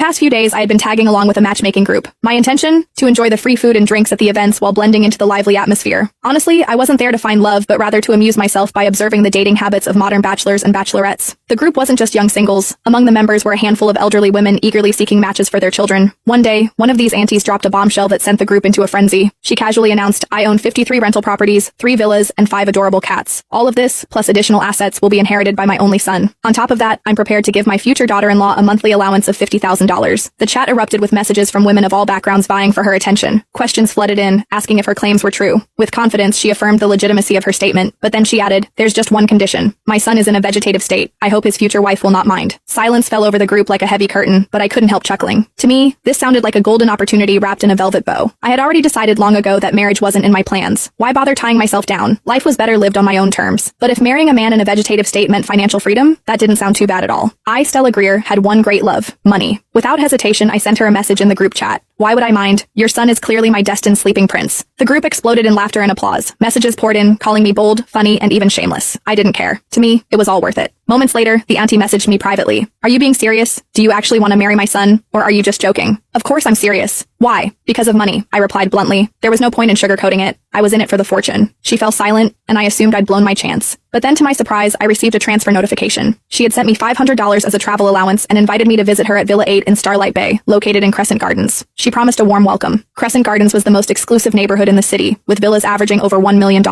Past few days, I had been tagging along with a matchmaking group. My intention? To enjoy the free food and drinks at the events while blending into the lively atmosphere. Honestly, I wasn't there to find love, but rather to amuse myself by observing the dating habits of modern bachelors and bachelorettes. The group wasn't just young singles. Among the members were a handful of elderly women eagerly seeking matches for their children. One day, one of these aunties dropped a bombshell that sent the group into a frenzy. She casually announced, "I own 53 rental properties, 3 villas, and 5 adorable cats. All of this, plus additional assets, will be inherited by my only son. On top of that, I'm prepared to give my future daughter-in-law a monthly allowance of $50,000. The chat erupted with messages from women of all backgrounds vying for her attention. Questions flooded in, asking if her claims were true. With confidence, she affirmed the legitimacy of her statement, but then she added, "There's just one condition. My son is in a vegetative state. I hope his future wife will not mind." Silence fell over the group like a heavy curtain, but I couldn't help chuckling. To me, this sounded like a golden opportunity wrapped in a velvet bow. I had already decided long ago that marriage wasn't in my plans. Why bother tying myself down? Life was better lived on my own terms. But if marrying a man in a vegetative state meant financial freedom, that didn't sound too bad at all. I, Stella Greer, had one great love: money. Without hesitation, I sent her a message in the group chat. "Why would I mind? Your son is clearly my destined sleeping prince." The group exploded in laughter and applause. Messages poured in, calling me bold, funny, and even shameless. I didn't care. To me, it was all worth it. Moments later, the auntie messaged me privately. "Are you being serious? Do you actually want to marry my son? Or are you just joking?" "Of course I'm serious." "Why?" "Because of money," I replied bluntly. There was no point in sugarcoating it. I was in it for the fortune. She fell silent, and I assumed I'd blown my chance. But then to my surprise, I received a transfer notification. She had sent me $500 as a travel allowance and invited me to visit her at Villa 8 in Starlight Bay, located in Crescent Gardens. She promised a warm welcome. Crescent Gardens was the most exclusive neighborhood in the city, with villas averaging over $1 million.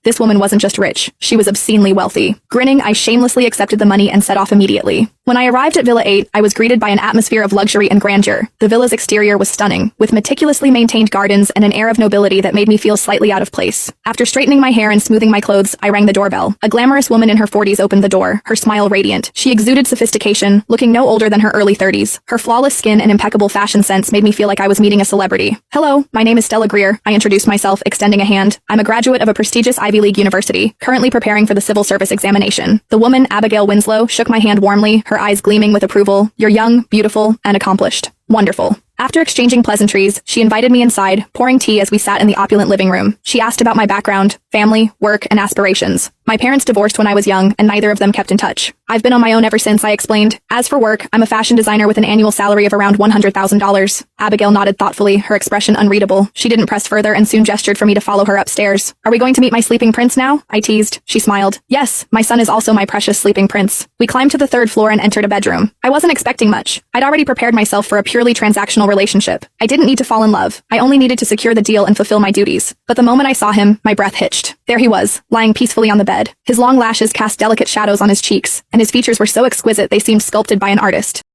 This woman wasn't just rich, she was obscenely wealthy. Grinning, I shamelessly accepted the money and set off immediately. When I arrived at Villa 8, I was greeted by an atmosphere of luxury and grandeur. The villa's exterior was stunning, with meticulously maintained gardens and an air of nobility that made me feel slightly out of place. After straightening my hair and smoothing my clothes, I rang the doorbell. A glamorous woman in her 40s opened the door, her smile radiant. She exuded sophistication, looking no older than her early 30s. Her flawless skin and impeccable fashion sense made me feel like I was meeting a celebrity. "Hello, my name is Stella Greer," I introduced myself, extending a hand. "I'm a graduate of a prestigious Ivy League university, currently preparing for the civil service examination." The woman, Abigail Winslow, shook my hand warmly, her eyes gleaming with approval. "You're young, beautiful, and accomplished." "Wonderful." After exchanging pleasantries, she invited me inside, pouring tea as we sat in the opulent living room. She asked about my background, family, work, and aspirations. My parents divorced when I was young, and neither of them kept in touch. "I've been on my own ever since," I explained. "As for work, I'm a fashion designer with an annual salary of around $100,000. Abigail nodded thoughtfully, her expression unreadable. She didn't press further and soon gestured for me to follow her upstairs. "Are we going to meet my sleeping prince now?" I teased. She smiled. "Yes, my son is also my precious sleeping prince." We climbed to the 3rd floor and entered a bedroom. I wasn't expecting much. I'd already prepared myself for a purely transactional relationship. I didn't need to fall in love. I only needed to secure the deal and fulfill my duties. But the moment I saw him, my breath hitched. There he was, lying peacefully on the bed. His long lashes cast delicate shadows on his cheeks, and his features were so exquisite they seemed sculpted by an artist.